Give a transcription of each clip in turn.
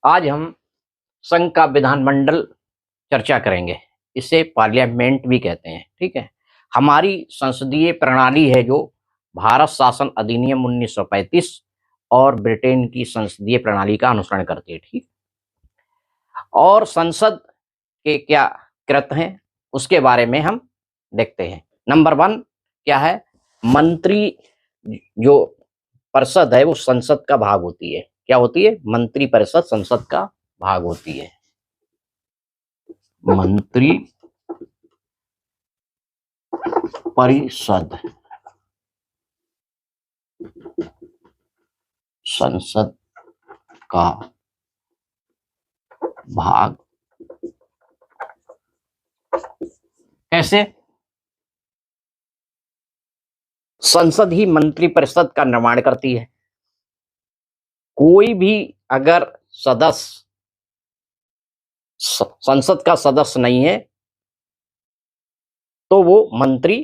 आज हम संघ का विधानमंडल चर्चा करेंगे। इसे पार्लियामेंट भी कहते हैं। ठीक है, हमारी संसदीय प्रणाली है जो भारत शासन अधिनियम 1935 और ब्रिटेन की संसदीय प्रणाली का अनुसरण करती है। ठीक, और संसद के क्या कृत्य हैं उसके बारे में हम देखते हैं। नंबर 1 क्या है? मंत्री जो परिषद है वो संसद का भाग होती है। क्या होती है? मंत्री परिषद संसद का भाग होती है। मंत्री परिषद संसद का भाग कैसे? संसद ही मंत्री परिषद का निर्माण करती है। कोई भी अगर सदस्य संसद का सदस्य नहीं है तो वो मंत्री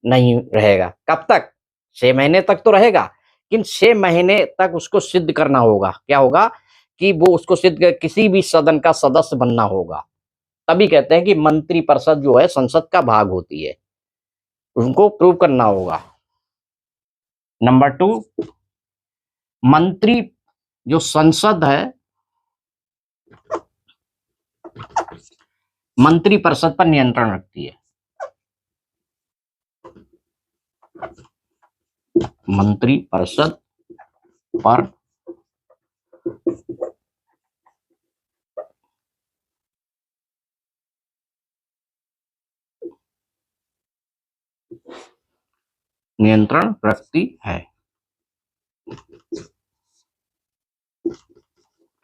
नहीं रहेगा। कब तक? 6 महीने तक तो रहेगा, लेकिन 6 महीने तक उसको सिद्ध करना होगा। क्या होगा कि वो उसको सिद्ध किसी भी सदन का सदस्य बनना होगा। तभी कहते हैं कि मंत्री परिषद जो है संसद का भाग होती है, उनको प्रूव करना होगा। नंबर 2, मंत्री जो संसद है मंत्री परिषद पर नियंत्रण रखती है। मंत्री परिषद पर नियंत्रण रखती है।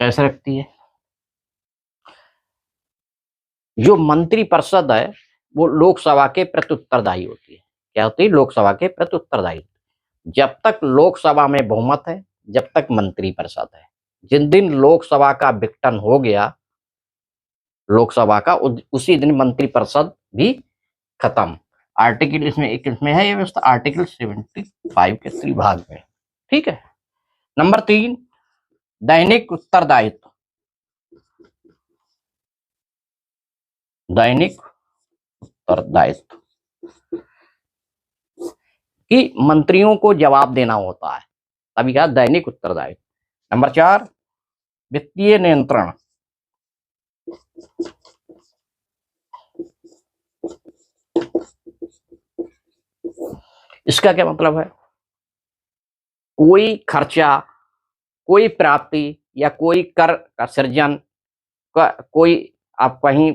कैसे रखती है? जो मंत्री परिषद है वो लोकसभा के प्रति उत्तरदायी होती है। क्या होती है? लोकसभा के प्रति उत्तरदायी। जब तक लोकसभा में बहुमत है जब तक मंत्री परिषद है। जिन दिन लोकसभा का विघटन हो गया लोकसभा का, उसी दिन मंत्री परिषद भी खत्म। आर्टिकल इसमें है ये व्यवस्था, आर्टिकल 75 के 3 भाग में। ठीक है। नंबर 3, दैनिक उत्तरदायित्व। दैनिक उत्तरदायित्व कि मंत्रियों को जवाब देना होता है, तभी कहा दैनिक उत्तरदायित्व। नंबर 4, वित्तीय नियंत्रण। इसका क्या मतलब है? कोई खर्चा, कोई प्राप्ति या कोई कर का सृजन कोई आप कहीं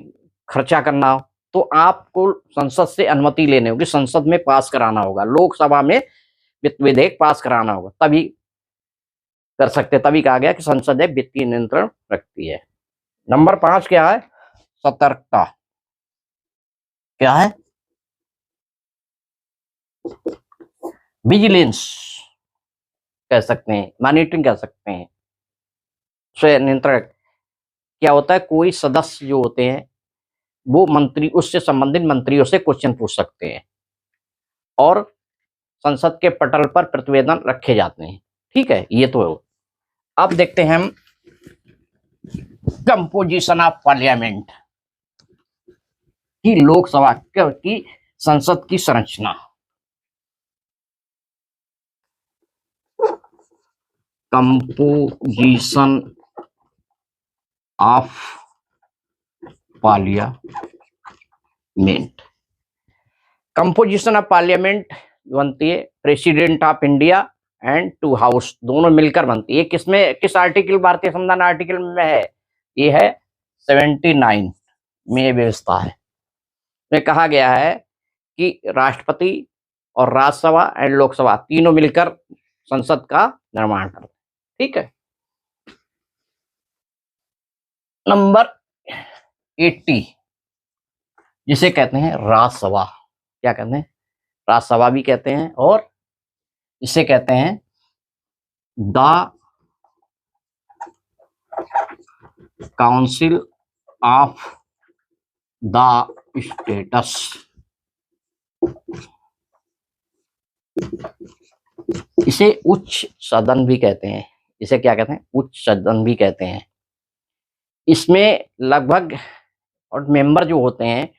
खर्चा करना हो तो आपको संसद से अनुमति लेनी होगी, संसद में पास कराना होगा, लोकसभा में वित्त विधेयक पास कराना होगा, तभी कर सकते। तभी कहा गया कि संसद एक वित्तीय नियंत्रण रखती है। नंबर 5 क्या है? सतर्कता। क्या है? विजिलेंस कह सकते हैं, मॉनिटरिंग कह सकते हैं, स्वयं नियंत्रण। क्या होता है? कोई सदस्य जो होते हैं वो मंत्री उससे संबंधित मंत्रियों से क्वेश्चन पूछ सकते हैं और संसद के पटल पर प्रतिवेदन रखे जाते हैं। ठीक है, ये तो है। अब देखते हैं हम कंपोजिशन ऑफ पार्लियामेंट की, लोकसभा की संसद की संरचना। Composition of parliament. Composition of parliament बनती है president of India and 2 house दोनों मिलकर बनती है। किसमें, किस आर्टिकल, भारतीय संविधान आर्टिकल में है? ये है 79 में व्यवस्था है। में कहा गया है कि राष्ट्रपति और राज्यसभा एंड लोकसभा तीनों मिलकर संसद का निर्माण करते हैं। ठीक है। नंबर 80 जिसे कहते हैं राज्यसभा। क्या कहते हैं? राज्यसभा भी कहते हैं और इसे कहते हैं the council of the states. इसे उच्च सदन भी कहते हैं। इसे क्या कहते हैं? उच्च सदन भी कहते हैं। इसमें लगभग और मेंबर जो होते हैं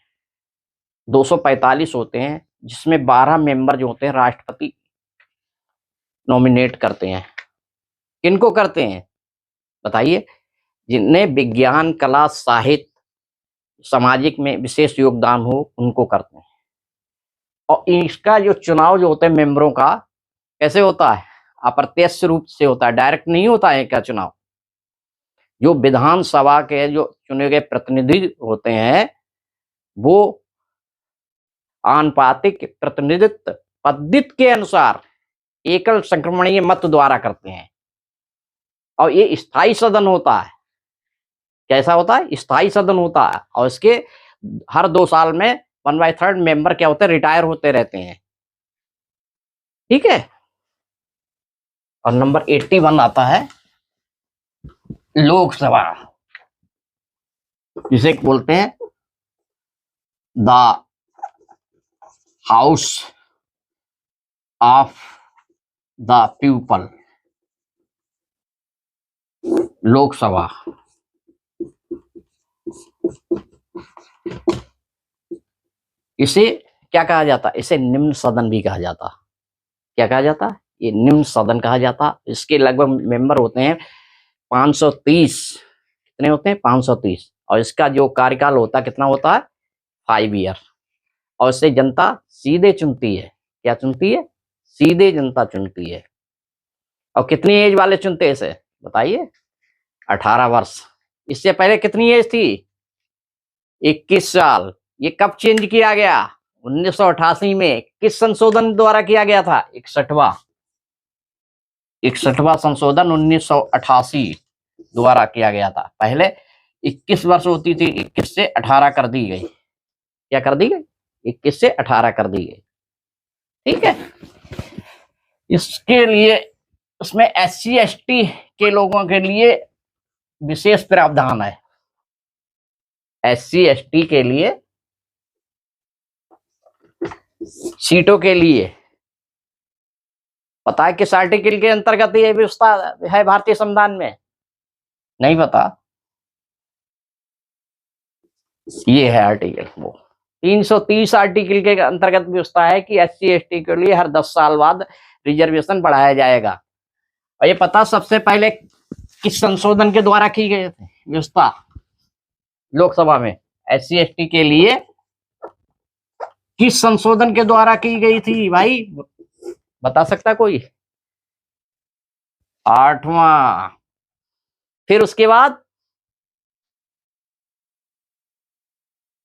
245 होते हैं, जिसमें 12 मेंबर जो होते हैं राष्ट्रपति नॉमिनेट करते हैं। किनको करते हैं बताइए? जिनमें विज्ञान, कला, साहित्य, सामाजिक में विशेष योगदान हो, उनको करते हैं। और इसका जो चुनाव जो होता है मेंबरों का, कैसे होता है? अप्रत्यक्ष रूप से होता है, डायरेक्ट नहीं होता है क्या चुनाव। जो विधानसभा के जो चुने गए प्रतिनिधि होते हैं वो आनुपातिक प्रतिनिधित्व पद्धति के अनुसार एकल संक्रमणीय मत द्वारा करते हैं। और ये स्थायी सदन होता है। कैसा होता है? स्थायी सदन होता है। और इसके हर 2 साल में 1/3 मेंबर क्या होते हैं? रिटायर होते रहते हैं। ठीक है। और नंबर 81 आता है लोकसभा, जिसे बोलते हैं the house of the people, Lok Sabha. इसे क्या कहा जाता? इसे निम्न सदन भी कहा जाता। क्या कहा जाता? ये निम्न सदन कहा जाता। इसके लगभग मेंबर होते हैं 530। कितने होते हैं? 530। और इसका जो कार्यकाल होता है कितना होता है? 5 ईयर। और इससे जनता सीधे चुनती है। क्या चुनती है? सीधे जनता चुनती है। और कितनी एज वाले चुनते हैं इसे बताइए? 18 वर्ष। इससे पहले कितनी एज थी? 21 साल। ये कब चेंज किया गया? 1988 में। किस संशोधन द्वारा किया गया था? 61वां संशोधन 1988 द्वारा किया गया था। पहले 21 वर्ष होती थी, 21 से 18 कर दी गई। क्या कर दी गई? 21 से 18 कर दी गई। ठीक है। इसके लिए उसमें SC ST के लोगों के लिए विशेष प्रावधान है। SC ST के लिए सीटों के लिए पता है किस आर्टिकल के अंतर्गत ये व्यवस्था है भारतीय संविधान में? नहीं पता? ये है आर्टिकल, वो 330 आर्टिकल के अंतर्गत व्यवस्था है कि SC ST के लिए हर 10 साल बाद रिजर्वेशन बढ़ाया जाएगा। और ये पता सबसे पहले किस संशोधन के द्वारा की गई थी व्यवस्था लोकसभा में? SC ST के लिए किस संशोधन के द्वारा की गई थी भाई? बता सकता कोई? 8वां। फिर उसके बाद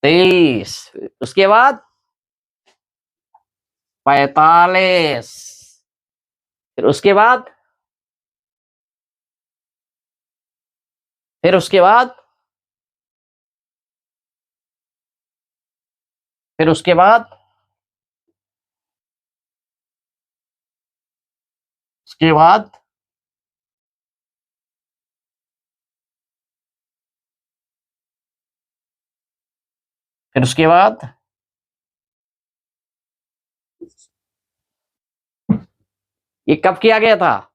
23, उसके बाद 45, फिर उसके बाद फिर उसके बाद फिर उसके बाद उसके बाद फिर उसके बाद ये कब किया गया था?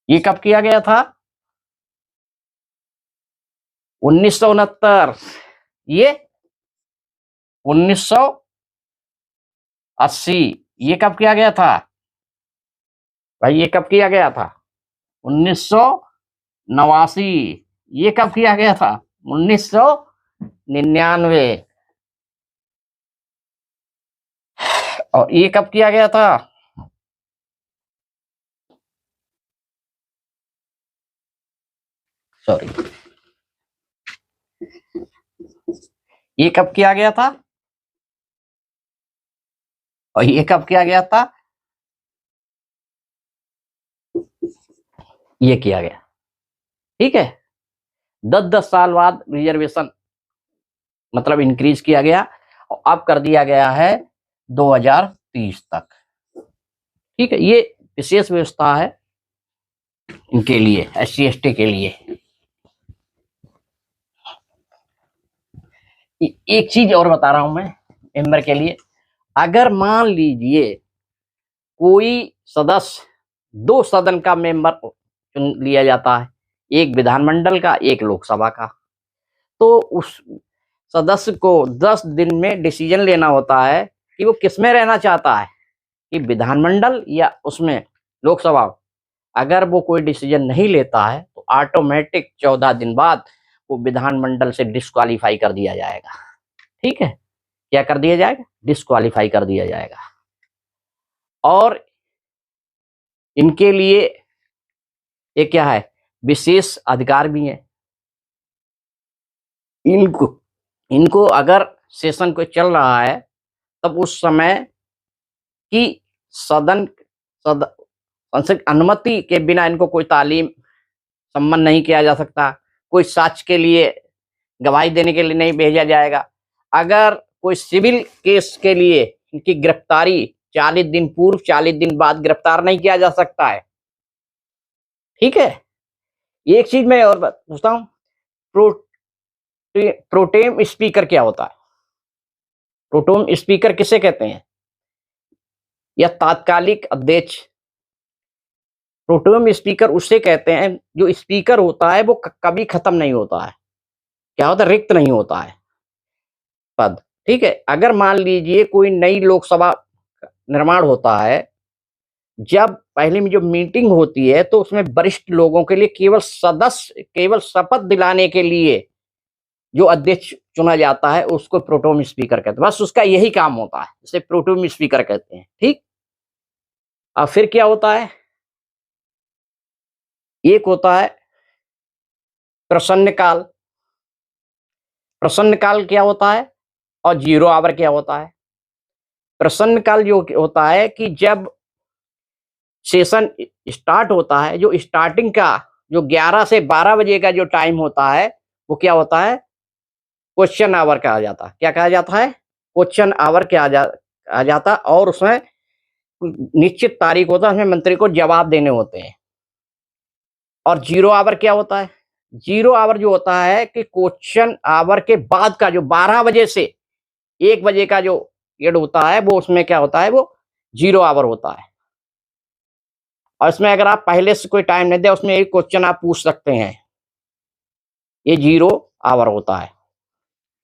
ये कब किया गया था? 1969। ये 1980। ये कब किया गया था भाई? ये कब किया गया था? 1989। ये कब किया गया था? 1999। और ये कब किया गया था? सॉरी, ये कब किया गया था? और ये कब किया गया था? ये किया गया। ठीक है। 10-10 साल बाद रिजर्वेशन मतलब इंक्रीज किया गया और अब कर दिया गया है 2030 तक। ठीक है। ये विशेष व्यवस्था है इनके लिए, SC ST के लिए। एक चीज और बता रहा हूं मैं मेंबर के लिए। अगर मान लीजिए कोई सदस्य 2 सदन का मेंबर चुन लिया जाता है, एक विधानमंडल का, एक लोकसभा का। तो उस सदस्य को 10 दिन में डिसीजन लेना होता है कि वो किसमें रहना चाहता है, कि विधानमंडल या उसमें लोकसभा। अगर वो कोई डिसीजन नहीं लेता है तो ऑटोमेटिक 14 दिन बाद वो विधानमंडल से डिस्क्वालीफाई कर दिया जाएगा। ठीक है, क्या कर दिया जाएगा? डिस्क्वालीफाई कर दिया जाएगा। और इनके लिए ये क्या है, विशेष अधिकार भी है। इनको इनको अगर सेशन को चल रहा है तब उस समय की संसद की अनुमति के बिना इनको कोई तालीम सम्मन नहीं किया जा सकता, कोई साक्ष्य के लिए गवाही देने के लिए नहीं भेजा जाएगा। अगर कोई सिविल केस के लिए इनकी गिरफ्तारी 40 दिन पूर्व 40 दिन बाद गिरफ्तार नहीं किया जा सकता है। ठीक है, एक चीज मैं और पूछता हूं, प्रोटेम स्पीकर क्या होता है? प्रोटेम स्पीकर किसे कहते हैं? या तात्कालिक अध्यक्ष। प्रोटेम स्पीकर उसे कहते हैं जो स्पीकर होता है वो कभी खत्म नहीं होता है। क्या होता है? रिक्त नहीं होता है पद। ठीक है, अगर मान लीजिए कोई नई लोकसभा निर्माण होता है, जब पहले में जो मीटिंग होती है तो उसमें वरिष्ठ लोगों के लिए केवल शपथ दिलाने के लिए जो अध्यक्ष चुना जाता है उसको प्रोटेम स्पीकर कहते हैं। बस उसका यही काम होता है, इसे प्रोटेम स्पीकर कहते हैं। ठीक, अब फिर क्या होता है? एक होता है प्रश्नकाल। प्रश्नकाल क्या होता है और 0 आवर क्या होता है? प्रश्नकाल जो होता है कि जब सेशन स्टार्ट होता है, जो स्टार्टिंग का जो 11 से 12 बजे का जो टाइम होता है वो क्या होता है? क्वेश्चन आवर कहा जाता है। क्या कहा जाता है? क्वेश्चन आवर कहा जाता है। और उसमें निश्चित तारीख होता है, उसमें मंत्री को जवाब देने होते हैं। और 0 आवर क्या होता है? 0 आवर जो होता है कि क्वेश्चन आवर के बाद का जो 12 बजे से 1 बजे का जो पीरियड होता है वो उसमें क्या होता है? वो 0 आवर होता है। और इसमें अगर आप पहले से कोई टाइम नहीं दे, उसमें एक क्वेश्चन आप पूछ सकते हैं, ये 0 आवर होता है।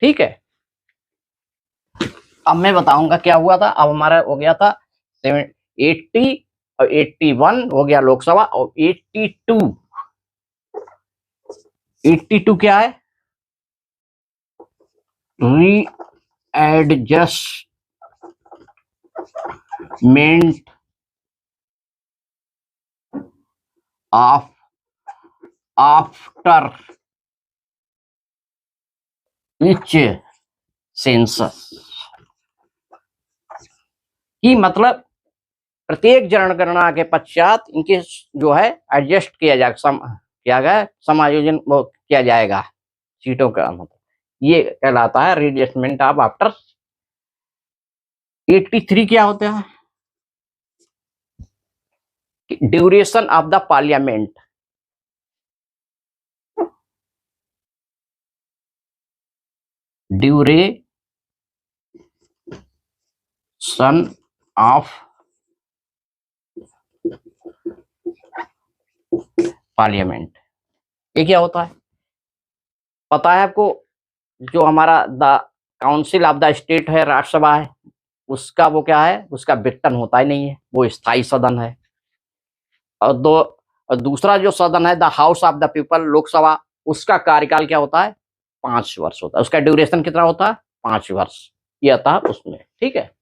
ठीक है, अब मैं बताऊंगा क्या हुआ था। अब हमारा हो गया था 80 और 81 हो गया लोकसभा, और 82 क्या है? Readjustment of after each census की मतलब प्रत्येक जनगणना के पश्चात इनके जो है एडजस्ट किया जाएगा, समायोजन किया जाएगा सीटों का। मतलब ये कहलाता है रीएडजस्टमेंट ऑफ आफ्टर। 83 क्या होता है? Duration of the parliament. Duration of parliament, ये क्या होता है? पता है आपको? जो हमारा the council of the state है, राज्यसभा है, उसका वो क्या है? उसका वेतन होता ही नहीं है, वो स्थायी सदन है। और दूसरा जो सदन है the house of the people, Lok Sabha, उसका कार्यकाल क्या होता है? 5 वर्ष होता है। उसका ड्यूरेशन कितना होता है? 5 वर्ष। ये आता है उसमें। ठीक है,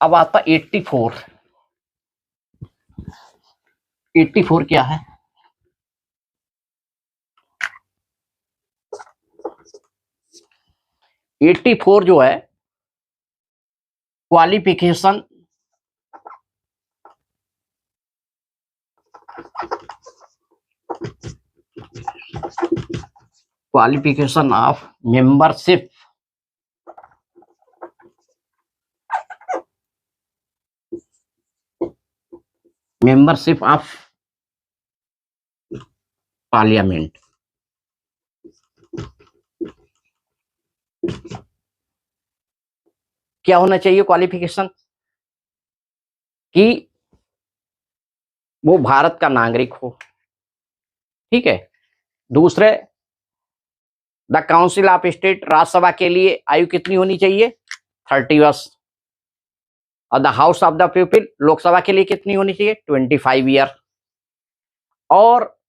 अब आता 84। 84 क्या है? एट्टी फोर जो है qualification of membership of parliament. क्या होना चाहिए क्वालिफिकेशन? कि वो भारत का नागरिक हो, ठीक है। दूसरे, the council of state, Rajya Sabha के लिए आयु कितनी होनी चाहिए? 30 वर्ष। और the house of the people, Lok Sabha के लिए कितनी होनी चाहिए? 25 ईयर। और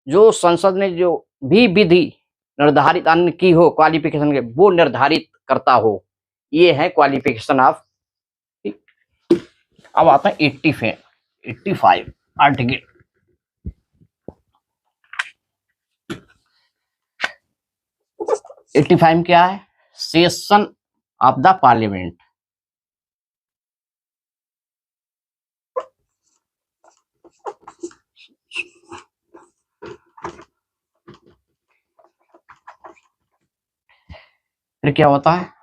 जो संसद ने जो भी विधि निर्धारित अन्य की हो क्वालिफिकेशन के, वो निर्धारित करता हो, ये है क्वालिफिकेशन ऑफ। अब आता है 85 आर्टिकल। 85 क्या है? Session of the parliament. फिर क्या होता है?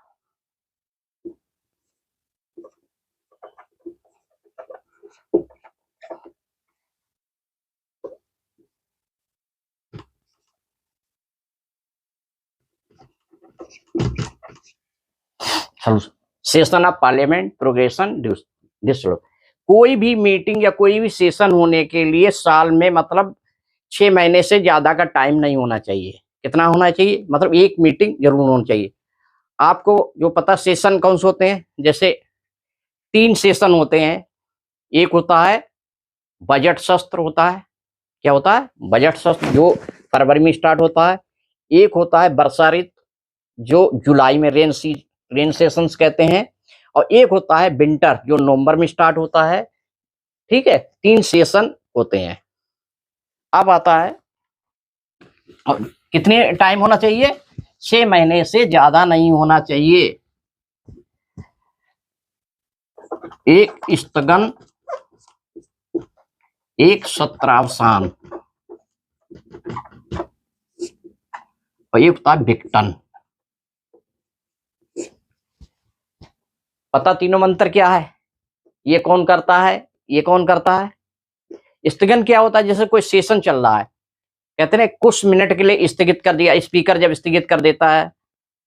Session of parliament progression disorder. कोई भी मीटिंग या कोई भी सेशन होने के लिए साल में मतलब 6 महीने से ज्यादा का टाइम नहीं होना चाहिए। कितना होना चाहिए? मतलब एक मीटिंग जरूर होनी चाहिए। आपको जो पता सेशन कौन से होते हैं? जैसे 3 सेशन होते हैं। एक होता है बजट सत्र होता है। क्या होता है? बजट सत्र, जो फरवरी में स्टार्ट होता है। एक होता है वर्षा ऋतु, जो जुलाई में रेन सेशंस कहते हैं। और एक होता है विंटर, जो नवंबर में स्टार्ट होता है। ठीक है, 3 सेशन होते हैं। अब आता है, और कितने टाइम होना चाहिए? 6 महीने से ज्यादा नहीं होना चाहिए। एक स्थगन, एक सत्रावसान, और एक होता है विघटन। पता तीनों में अंतर क्या है? ये कौन करता है, ये कौन करता है? स्थगन क्या होता है? जैसे कोई सेशन चल रहा है, कहते हैं कुछ मिनट के लिए स्थगित कर दिया। स्पीकर जब स्थगित कर देता है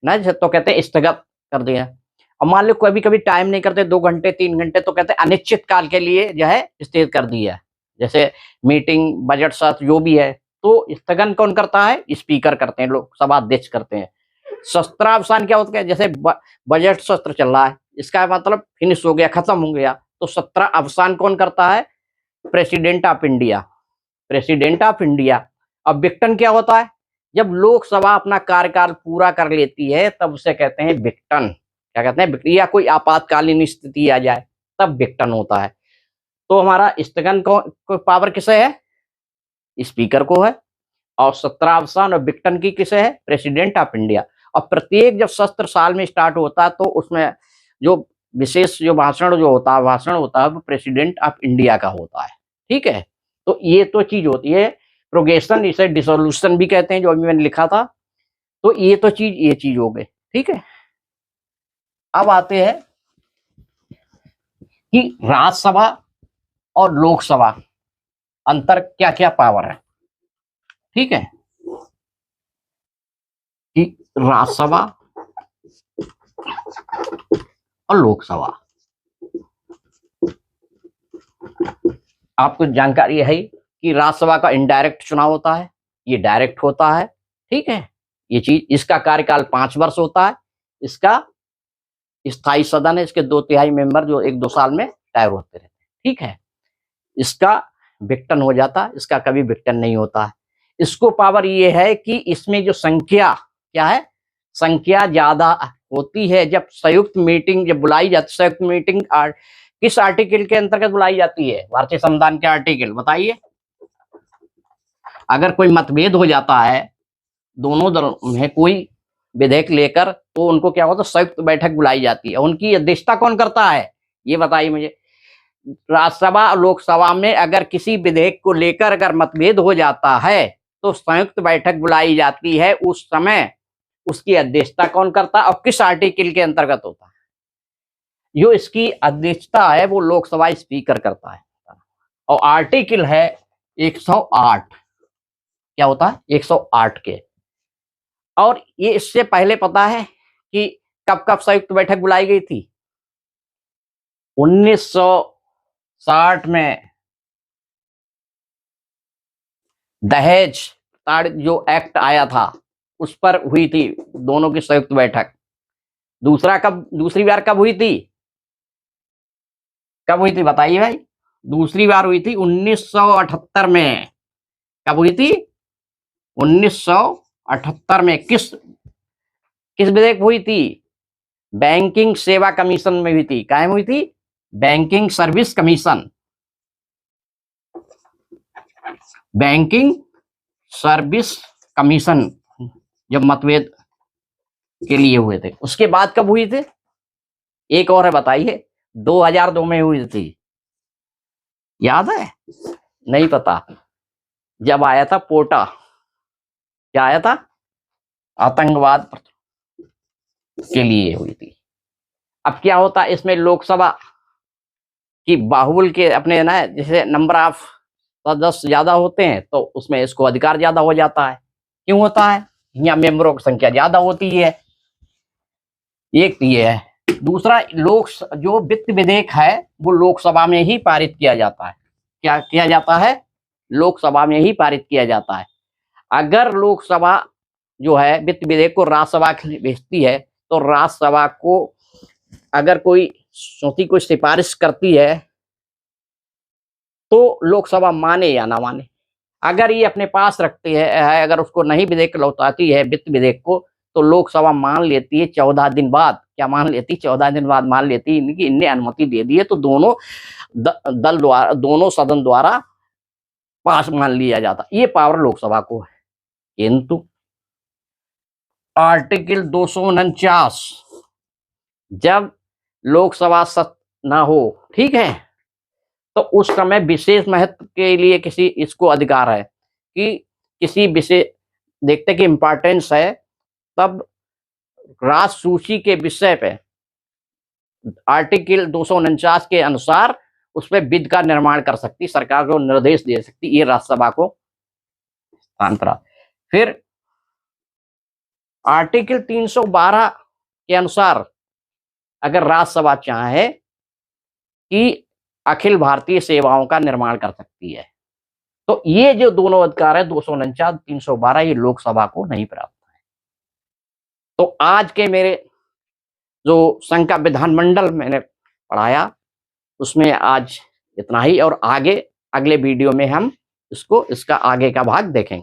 ना, तो कहते हैं स्थगित कर दिया। और मान लो कभी कभी टाइम नहीं करते, 2 घंटे 3 घंटे, तो कहते हैं अनिश्चित काल के लिए जो है स्थगित कर दिया। जैसे मीटिंग, बजट सत्र, जो भी है, तो स्थगन कौन करता है? स्पीकर करते हैं, लोग सभा अध्यक्ष करते हैं। सत्रावसान क्या होता है? जैसे बजट सत्र चल रहा है, इसका मतलब फिनिश हो गया, खत्म हो गया, तो सत्र अवसान कौन करता है? President of India. President of India. अब विघटन क्या होता है? जब लोकसभा अपना कार्यकाल पूरा कर लेती है, तब उसे कहते हैं विघटन। क्या कहते हैं? या कोई आपातकालीन स्थिति आ जाए, तब विघटन होता है। तो हमारा स्थगन को पावर किसे है? स्पीकर को है। और सत्रावसान और विघटन की किसे है? President of India. और प्रत्येक जब सत्र साल में स्टार्ट होता है, तो उसमें जो विशेष जो भाषण होता है वो प्रेसिडेंट ऑफ इंडिया का होता है। ठीक है, तो ये तो चीज होती है प्रोग्रेशन, इसे डिसोल्यूशन भी कहते हैं, जो अभी मैंने लिखा था। तो ये तो ये चीज हो गई। ठीक है, अब आते हैं कि राज्यसभा और लोकसभा अंतर क्या क्या पावर है। ठीक है, कि राज्यसभा और लोकसभा, आपको जानकारी है कि राज्यसभा का इनडायरेक्ट चुनाव होता है, ये डायरेक्ट होता है। ठीक है, ये चीज, इसका कार्यकाल 5 वर्ष होता है। इसका स्थायी सदन है, इसके 2/3 मेंबर जो 1-2 साल में रिटायर होते रहते हैं। ठीक है, इसका विघटन हो जाता है, इसका कभी विघटन नहीं होता है। इसको पावर ये है कि इसमें जो संख्या क्या है, संख्या ज्यादा होती है जब संयुक्त मीटिंग जब बुलाई जाती। संयुक्त मीटिंग किस आर्टिकल के अंतर्गत बुलाई जाती है? भारतीय संविधान के आर्टिकल बताइए। अगर कोई मतभेद हो जाता है दोनों दलों में कोई विधेयक लेकर, तो उनको क्या होता है? संयुक्त बैठक बुलाई जाती है। उनकी अध्यक्षता कौन करता है? ये बताइए मुझे। राज्यसभा और लोकसभा में अगर किसी विधेयक को लेकर अगर मतभेद हो जाता है, तो संयुक्त बैठक बुलाई जाती है। उस समय उसकी अध्यक्षता कौन करता है और किस आर्टिकल के अंतर्गत होता है? जो इसकी अध्यक्षता है वो लोकसभा स्पीकर करता है। और आर्टिकल है 108। क्या होता है? 108 के। और ये इससे पहले पता है कि कब कब संयुक्त बैठक बुलाई गई थी? 1960 में दहेज ताड़ जो एक्ट आया था उस पर हुई थी दोनों की संयुक्त बैठक। दूसरी बार कब हुई थी? कब हुई थी बताइए भाई? दूसरी बार हुई थी 1978 में। कब हुई थी? 1978 में। किस विधेयक हुई थी? बैंकिंग सेवा कमीशन में हुई थी। कायम हुई थी banking service commission. Banking service commission जब मतभेद के लिए हुए थे। उसके बाद कब हुई थी? एक और है बताइए। 2002 में हुई थी। याद है? नहीं पता। जब आया था पोटा, क्या आया था? आतंकवाद के लिए हुई थी। अब क्या होता है इसमें, लोकसभा की बाहुबल के अपने ना जैसे नंबर ऑफ सदस्य ज्यादा होते हैं तो उसमें इसको अधिकार ज्यादा हो जाता है। क्यों होता है? यहाँ मेंबरों की संख्या ज्यादा होती है। एक ये है। दूसरा, जो वित्त विधेयक है वो लोकसभा में ही पारित किया जाता है। क्या किया जाता है? लोकसभा में ही पारित किया जाता है। अगर लोकसभा जो है वित्त विधेयक को राज्यसभा के लिए भेजती है तो राज्यसभा को अगर कोई समिति कोई सिफारिश करती है तो लोकसभा माने या ना माने। अगर ये अपने पास रखती है अगर उसको नहीं विधेयक लौटाती है वित्त विधेयक को तो लोकसभा मान लेती है 14 दिन बाद। क्या मान लेती? 14 दिन बाद मान लेती है कि इनने अनुमति दे दी है तो दोनों दल द्वारा, दोनों सदन द्वारा पास मान लिया जाता। ये पावर लोकसभा को है। किंतु आर्टिकल 249 जब लोकसभा ना हो, ठीक है, तो उस समय विशेष महत्व के लिए किसी इसको अधिकार है कि किसी विशेष देखते कि इंपॉर्टेंस है तब राष्ट्र सूची के विषय पे आर्टिकल 249 के अनुसार उस पर विधि का निर्माण कर सकती, सरकार को निर्देश दे सकती। ये राज्यसभा को स्थान पर। फिर आर्टिकल 312 के अनुसार अगर राज्यसभा चाहे कि अखिल भारतीय सेवाओं का निर्माण कर सकती है। तो ये जो दोनों अधिकार है 249 312 ये लोकसभा को नहीं प्राप्त है। तो आज के मेरे जो संघ का विधानमंडल मैंने पढ़ाया उसमें आज इतना ही, और आगे अगले वीडियो में हम इसका आगे का भाग देखेंगे।